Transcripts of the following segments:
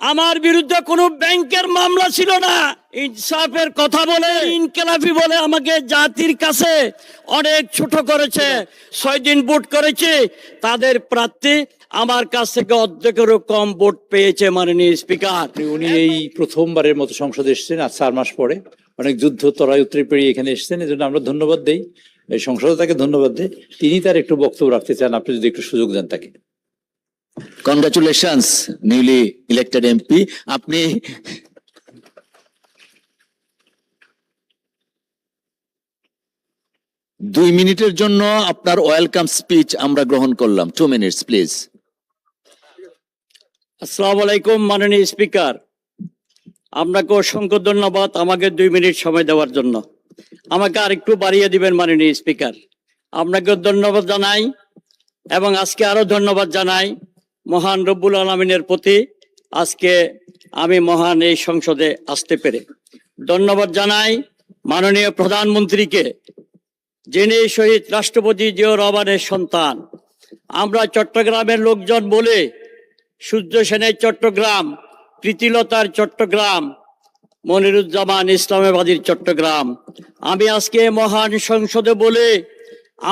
আমার বিরুদ্ধে কোনো ব্যাংকের মামলা ছিল না। ইনসাফের কথা বলে ইনকেলাফি বলে আমাকে জাতির কাছে অনেক ছোট করেছে। 6 দিন ভোট করেছে, তাদের প্রার্থী আমার কাছ থেকে অর্ধেকেরও কম ভোট পেয়েছে। মাননীয় স্পিকার, উনি এই প্রথমবারের মতো সংসদে এসেছেন আজ 4 মাস পরে। অনেক যুদ্ধ তরাই উত্তরে পেরিয়ে এখানে এসেছেন, এই জন্য আমরা ধন্যবাদ দেই, এই সংসদে তাকে ধন্যবাদ দেই। তিনি তার একটু বক্তব্য রাখতে চান, আপনি যদি একটু সুযোগ দেন তাকে। Congratulations newly elected MP. আপনি দুই মিনিটের জন্য আপনার ওয়েলকাম স্পিচ আমরা গ্রহণ করলাম। 2 মিনিটস প্লিজ। আসসালামু আলাইকুম মাননীয় স্পিকার, আপনাকে অসংখ্য ধন্যবাদ আমাকে 2 মিনিট সময় দেওয়ার জন্য। আমাকে আরেকটু বাড়িয়ে দিবেন মাননীয় স্পিকার। আপনাকে ধন্যবাদ জানাই এবং আজকে আরো ধন্যবাদ জানাই মহান রব্বুল আলামিনের প্রতি। আজকে আমি মহান এই সংসদে আসতে পেরে ধন্যবাদ জানাই মাননীয় প্রধানমন্ত্রীকে, যিনি শহীদ রাষ্ট্রপতি জিয়াউর রহমানের সন্তান। আমরা চট্টগ্রামের লোকজন বলে সূর্য সেনের চট্টগ্রাম, প্রীতিলতার চট্টগ্রাম, মনিরুজ্জামান ইসলামাবাদীর চট্টগ্রাম। আমি আজকে মহান সংসদে বলে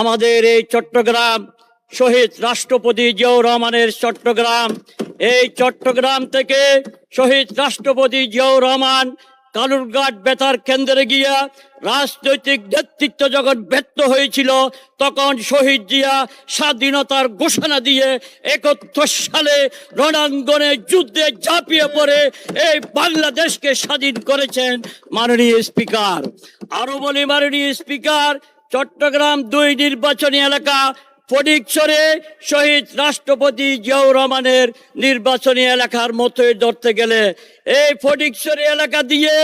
আমাদের এই চট্টগ্রাম শহীদ রাষ্ট্রপতি জিয়াউর রহমানের চট্টগ্রাম, এই চট্টগ্রাম থেকে শহীদ রাষ্ট্রপতি জিয়াউর রহমান কালুরঘাট বেতার কেন্দ্রে গিয়া রাজনৈতিক নেতৃত্ব যখন ব্যর্থ হয়েছিল, তখন শহীদ জিয়া স্বাধীনতার ঘোষণা দিয়ে 71 সালে রণাঙ্গনে যুদ্ধে ঝাঁপিয়ে পড়ে এই বাংলাদেশকে স্বাধীন করেছেন। মাননীয় স্পিকার, আরো বলি মাননীয় স্পিকার, চট্টগ্রাম 2 নির্বাচনী এলাকা ফটিকছড়ি শহীদ রাষ্ট্রপতি জিয়াউর রহমানের নির্বাচনী এলাকার মতোই ধরতে গেলে এই ফটিকছড়ি এলাকা দিয়ে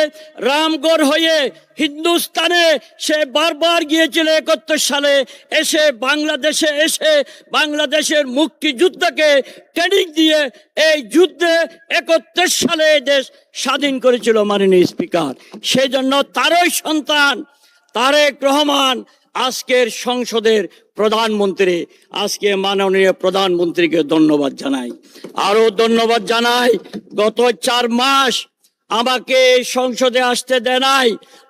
রামগড় হয়ে হিন্দুস্তানে সে বারবার গিয়েছিল। 71 সালে এসে বাংলাদেশে এসে বাংলাদেশের মুক্তিযুদ্ধকে ট্রেনিং দিয়ে এই যুদ্ধে 71 সালে দেশ স্বাধীন করেছিল। মাননীয় স্পিকার, সেই জন্য তারই সন্তান তারেক রহমান আজকের সংসদের প্রধানমন্ত্রী। আজকে মাননীয় প্রধানমন্ত্রীকে ধন্যবাদ জানাই। আরো ধন্যবাদ জানাই, গত 4 মাস আমাকে সংসদে আসতে দেয় নাই।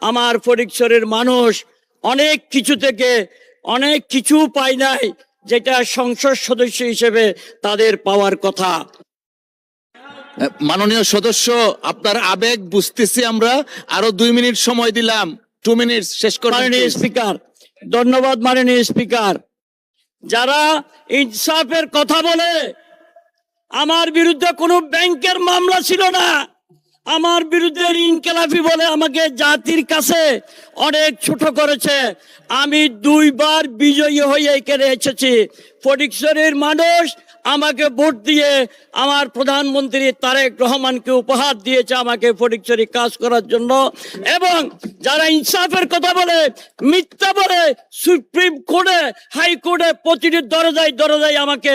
আমার ফটিকছড়ির মানুষ অনেক কিছু থেকে অনেক কিছু পায় নাই, যেটা সংসদ সদস্য হিসেবে তাদের পাওয়ার কথা। মাননীয় সদস্য, আপনার আবেগ বুঝতেছি আমরা। আরো 2 মিনিট সময় দিলাম। 2 মিনিট শেষ করুন। মাননীয় স্পিকার, ধন্যবাদ। মাননীয় স্পিকার, যারা ইনসাফের কথা বলে, আমার বিরুদ্ধে কোনো ব্যাংকের মামলা ছিল না। আমার বিরুদ্ধে ইনকেলাফি বলে আমাকে জাতির কাছে অনেক ছোট করেছে। আমি 2 বার বিজয়ী হয়ে এখানে এসেছি। ফটিকছড়ির মানুষ আমাকে ভোট দিয়ে আমার প্রধানমন্ত্রী তারেক রহমানকে উপহার দিয়েছে আমাকে ফটিকছড়ি কাজ করার জন্য। এবং যারা ইনসাফের কথা বলে, মিথ্যা বলে, সুপ্রিম কোর্টে, হাইকোর্টে প্রতিটি দরজায় আমাকে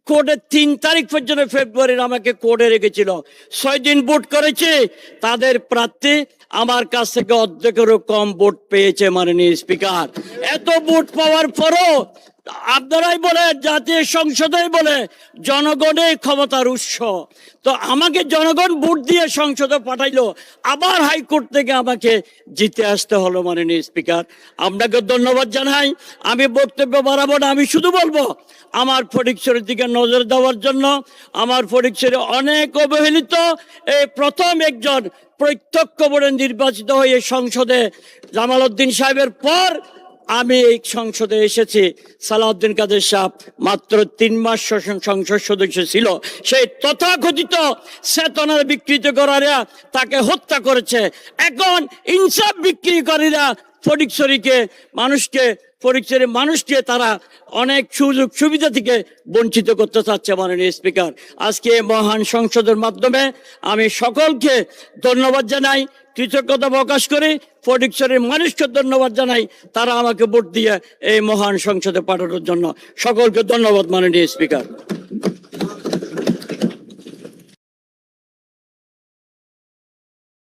কোর্টে 3 তারিখ পর্যন্ত ফেব্রুয়ারির আমাকে কোর্টে রেখেছিল। 6 দিন ভোট করেছে, তাদের প্রার্থী আমার কাছ থেকে অর্ধেকেরও কম ভোট পেয়েছে। মাননীয় স্পিকার, এত ভোট পাওয়ার পরও আপনারাই বলে, জাতীয় সংসদে বলে জনগণের ক্ষমতার উৎস। তো আমাকে জনগণ ভোট দিয়ে সংসদে পাঠাইলো, আবার হাইকোর্ট থেকে আমাকে জিতে আসতে হলো। মাননীয় স্পিকার, আপনাকে ধন্যবাদ জানাই। আমি বক্তব্য বাড়াবো না, আমি শুধু বলবো আমার ফটিকছড়ির দিকে নজর দেওয়ার জন্য। আমার ফটিকছড়ি অনেক অবহেলিত, এই প্রথম একজন প্রত্যক্ষ ভোটে নির্বাচিত হয়ে সংসদে জামাল উদ্দিন সাহেবের পর আমি এই সংসদে এসেছি। সালাউদ্দিন কাদের সাহেব মাত্র 3 মাস সংসদ সদস্য ছিল। সেই তথাকথিত চেতনার বিকৃত করারা তাকে হত্যা করেছে। এখন ইনসাফ বিক্রিকারীরা ফটিকছড়ির মানুষকে তারা অনেক সুযোগ সুবিধা থেকে বঞ্চিত করতে চাচ্ছে। মাননীয় স্পিকার, আজকে মহান সংসদের মাধ্যমে আমি সকলকে ধন্যবাদ জানাই, কৃতজ্ঞতা প্রকাশ করি। ফটিকছড়ির মানুষকে ধন্যবাদ জানাই, তারা আমাকে ভোট দিয়ে এই মহান সংসদে পাঠানোর জন্য। সকলকে ধন্যবাদ। মাননীয় স্পিকার।